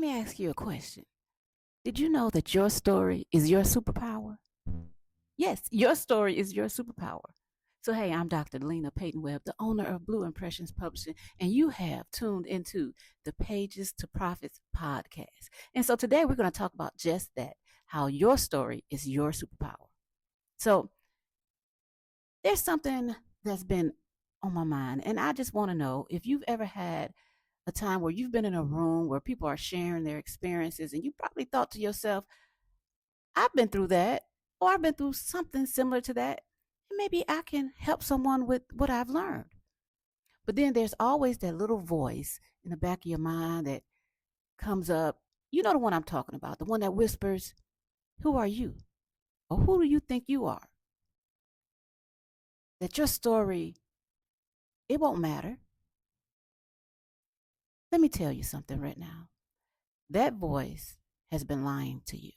Let me ask you a question. Did you know that your story is your superpower? Yes, your story is your superpower. So, hey, I'm Dr. Lena Peyton Webb, the owner of Blue Impressions Publishing, and you have tuned into the Pages to Profits podcast. And so today we're going to talk about just that, how your story is your superpower. So, there's something that's been on my mind, and I just want to know if you've ever had a time where you've been in a room where people are sharing their experiences, and you probably thought to yourself, I've been through that, or I've been through something similar to that, and maybe I can help someone with what I've learned. But then there's always that little voice in the back of your mind that comes up. You know the one I'm talking about, the one that whispers, who are you? Or who do you think you are? That your story, it won't matter. Let me tell you something right now. That voice has been lying to you.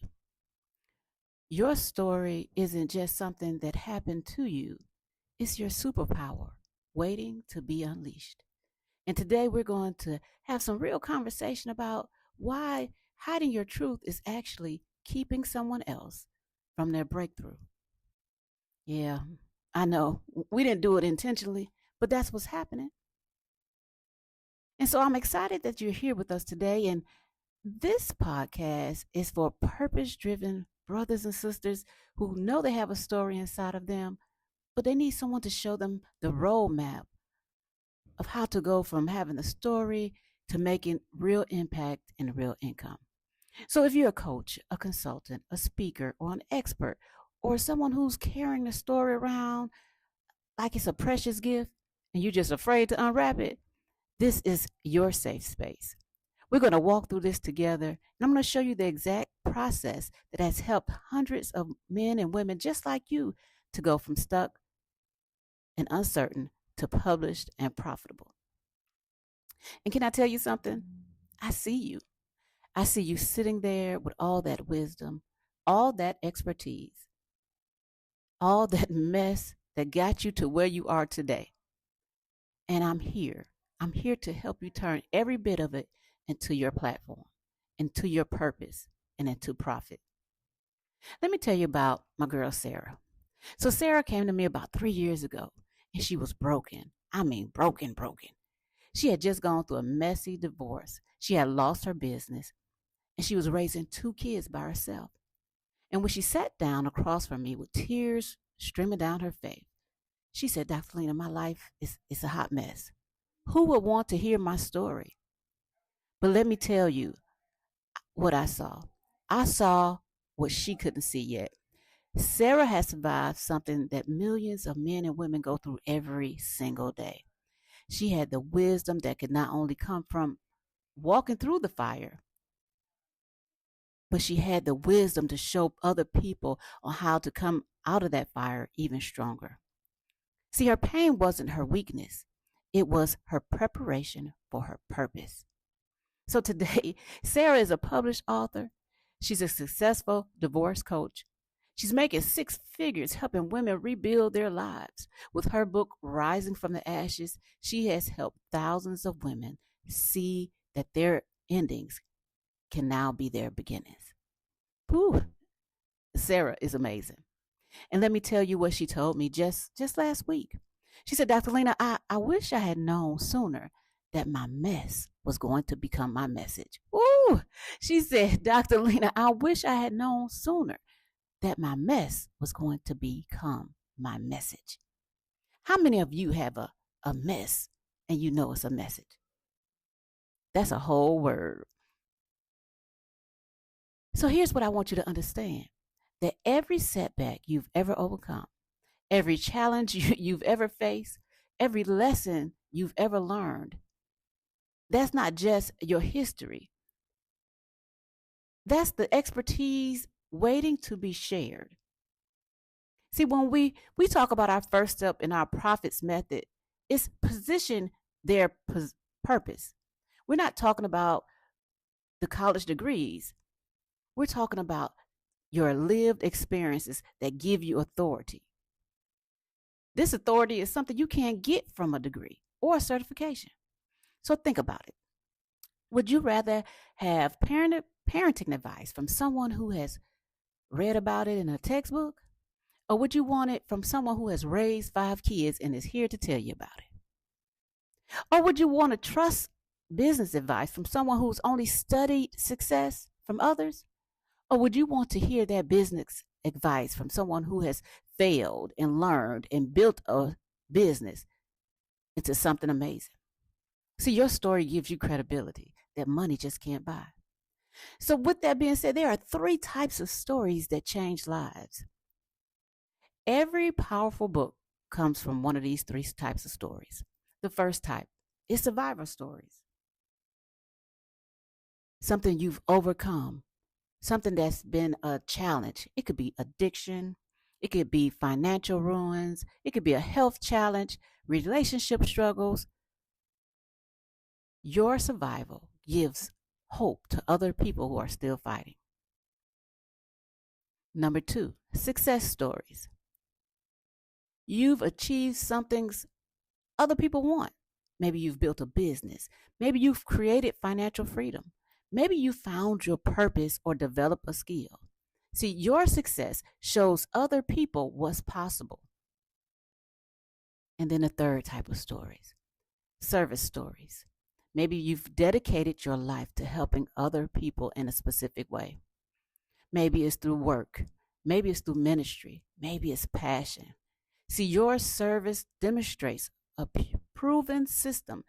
Your story isn't just something that happened to you, it's your superpower waiting to be unleashed. And today we're going to have some real conversation about why hiding your truth is actually keeping someone else from their breakthrough. Yeah, I know we didn't do it intentionally, but that's what's happening. And so I'm excited that you're here with us today. And this podcast is for purpose driven brothers and sisters who know they have a story inside of them, but they need someone to show them the roadmap of how to go from having a story to making real impact and real income. So if you're a coach, a consultant, a speaker, or an expert, or someone who's carrying the story around like it's a precious gift and you're just afraid to unwrap it, this is your safe space. We're going to walk through this together, and I'm going to show you the exact process that has helped hundreds of men and women just like you to go from stuck and uncertain to published and profitable. And can I tell you something? I see you. I see you sitting there with all that wisdom, all that expertise, all that mess that got you to where you are today. And I'm here. I'm here to help you turn every bit of it into your platform, into your purpose, and into profit. Let me tell you about my girl, Sarah. So, Sarah came to me about 3 years ago, and she was broken. I mean, broken, broken. She had just gone through a messy divorce. She had lost her business, and she was raising two kids by herself. And when she sat down across from me with tears streaming down her face, she said, Dr. Lena, my life is a hot mess. Who would want to hear my story? But let me tell you what I saw. I saw what she couldn't see yet. Sarah has survived something that millions of men and women go through every single day. She had the wisdom that could not only come from walking through the fire, but she had the wisdom to show other people on how to come out of that fire even stronger. See, her pain wasn't her weakness, it was her preparation for her purpose. So today, Sarah is a published author. She's a successful divorce coach. She's making six figures helping women rebuild their lives. With her book, Rising from the Ashes, she has helped thousands of women see that their endings can now be their beginnings. Whew, Sarah is amazing. And let me tell you what she told me just last week. She said, Dr. Lena, I wish I had known sooner that my mess was going to become my message. Ooh, she said, Dr. Lena, I wish I had known sooner that my mess was going to become my message. How many of you have a mess and you know it's a message? That's a whole word. So here's what I want you to understand, that every setback you've ever overcome, every challenge you've ever faced, every lesson you've ever learned, that's not just your history. That's the expertise waiting to be shared. See, when we talk about our first step in our profits method, it's position their purpose. We're not talking about the college degrees. We're talking about your lived experiences that give you authority. This authority is something you can't get from a degree or a certification. So think about it. Would you rather have parenting advice from someone who has read about it in a textbook? Or would you want it from someone who has raised 5 kids and is here to tell you about it? Or would you want to trust business advice from someone who's only studied success from others? Or would you want to hear that business advice from someone who has failed and learned and built a business into something amazing? See, your story gives you credibility that money just can't buy. So, with that being said, there are 3 types of stories that change lives. Every powerful book comes from one of these 3 types of stories. The first type is survivor stories, something you've overcome, something that's been a challenge. It could be addiction, it could be financial ruins, it could be a health challenge, relationship struggles. Your survival gives hope to other people who are still fighting. Number 2, success stories. You've achieved something other people want. Maybe you've built a business. Maybe you've created financial freedom. Maybe you found your purpose or developed a skill. See, your success shows other people what's possible. And then the third type of stories, service stories. Maybe you've dedicated your life to helping other people in a specific way. Maybe it's through work. Maybe it's through ministry. Maybe it's passion. See, your service demonstrates a proven system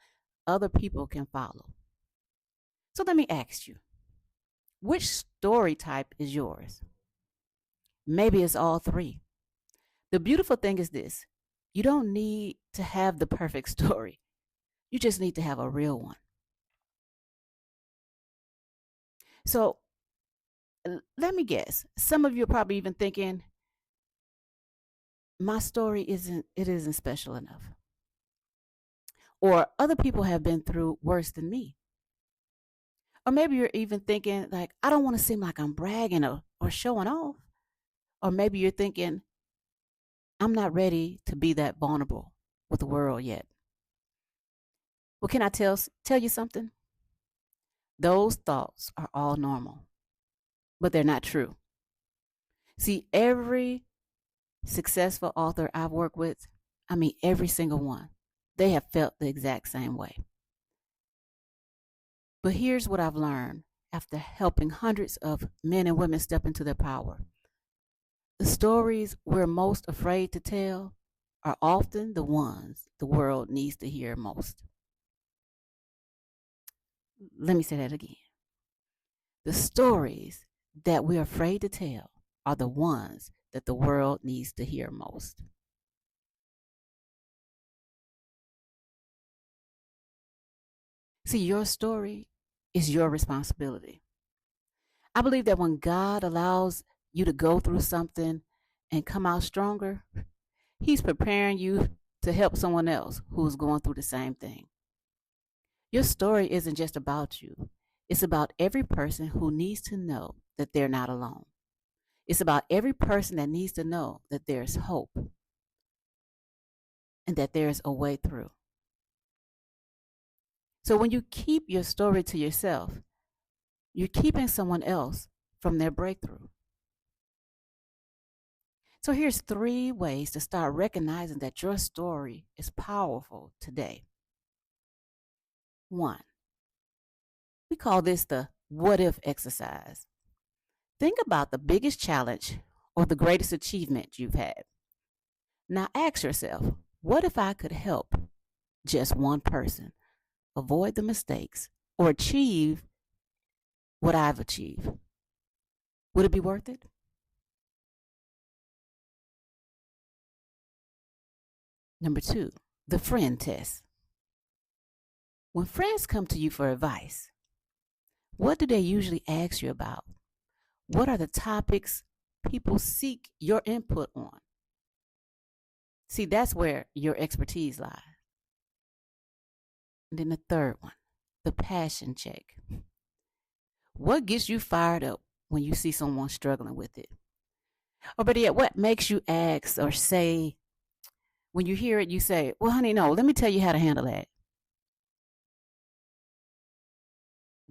other people can follow. So let me ask you, which story type is yours? Maybe it's all 3. The beautiful thing is this: you don't need to have the perfect story, you just need to have a real one. So let me guess, some of you are probably even thinking, my story isn't special enough. Or other people have been through worse than me. Or maybe you're even thinking, like, I don't want to seem like I'm bragging or showing off. Or maybe you're thinking, I'm not ready to be that vulnerable with the world yet. Well, can I tell you something? Those thoughts are all normal, but they're not true. See, every successful author I've worked with, I mean, every single one, they have felt the exact same way. But here's what I've learned after helping hundreds of men and women step into their power. The stories we're most afraid to tell are often the ones the world needs to hear most. Let me say that again. The stories that we're afraid to tell are the ones that the world needs to hear most. See, your story is your responsibility. I believe that when God allows you to go through something and come out stronger, He's preparing you to help someone else who's going through the same thing. Your story isn't just about you, it's about every person who needs to know that they're not alone. It's about every person that needs to know that there's hope and that there's a way through. So when you keep your story to yourself, you're keeping someone else from their breakthrough. So here's 3 ways to start recognizing that your story is powerful today. 1, we call this the what if exercise. Think about the biggest challenge or the greatest achievement you've had. Now ask yourself, what if I could help just one person avoid the mistakes or achieve what I've achieved? Would it be worth it? Number 2, the friend test. When friends come to you for advice, what do they usually ask you about? What are the topics people seek your input on? See, that's where your expertise lies. And then the third one, the passion check. What gets you fired up when you see someone struggling with it? Or better yet, what makes you ask or say, when you hear it, you say, well, honey, no, let me tell you how to handle that.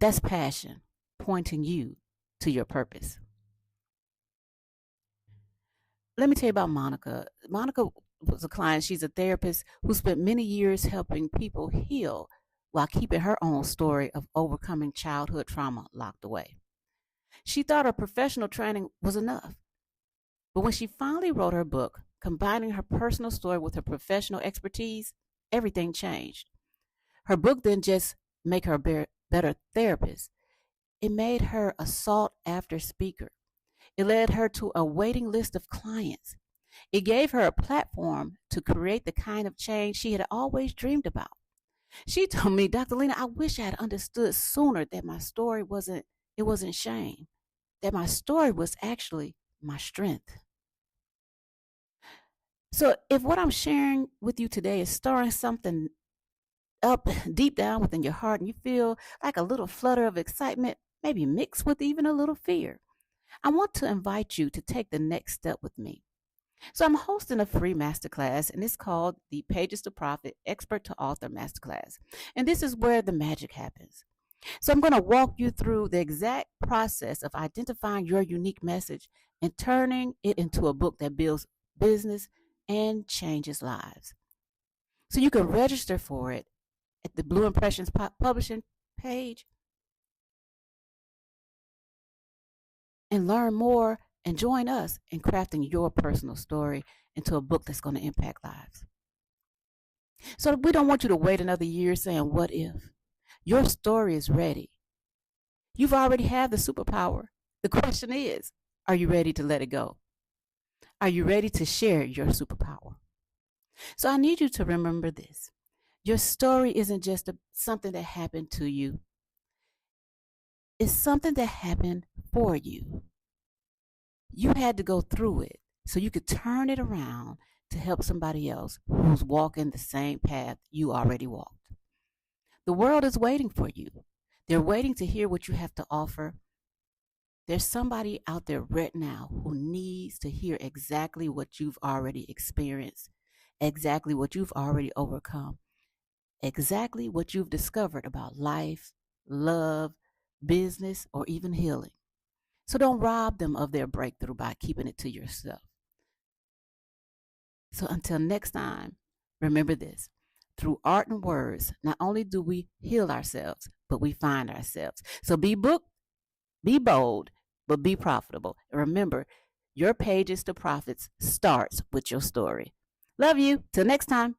That's passion pointing you to your purpose. Let me tell you about Monica. Monica was a client. She's a therapist who spent many years helping people heal while keeping her own story of overcoming childhood trauma locked away. She thought her professional training was enough. But when she finally wrote her book, combining her personal story with her professional expertise, everything changed. Her book didn't just make her a better therapist, it made her a sought after speaker. It led her to a waiting list of clients. It gave her a platform to create the kind of change she had always dreamed about. She told me, Dr. Lena, I wish I had understood sooner that my story wasn't shame, that my story was actually my strength. So if what I'm sharing with you today is stirring something up deep down within your heart and you feel like a little flutter of excitement, maybe mixed with even a little fear, I want to invite you to take the next step with me. So I'm hosting a free masterclass, and it's called the Pages to Profit Expert to Author Masterclass. And this is where the magic happens. So I'm going to walk you through the exact process of identifying your unique message and turning it into a book that builds business and changes lives. So you can register for it at the Blue Impressions publishing page and learn more and join us in crafting your personal story into a book that's going to impact lives. So we don't want you to wait another year saying, what if? Your story is ready. You've already had the superpower. The question is, are you ready to let it go? Are you ready to share your superpower? So I need you to remember this. Your story isn't just something that happened to you. It's something that happened for you. You had to go through it so you could turn it around to help somebody else who's walking the same path you already walked. The world is waiting for you. They're waiting to hear what you have to offer. There's somebody out there right now who needs to hear exactly what you've already experienced, exactly what you've already overcome, exactly what you've discovered about life, love, business, or even healing. So don't rob them of their breakthrough by keeping it to yourself. So until next time, remember this. Through art and words, not only do we heal ourselves, but we find ourselves. So be booked, be bold, but be profitable. And remember, your pages to profits starts with your story. Love you. Till next time.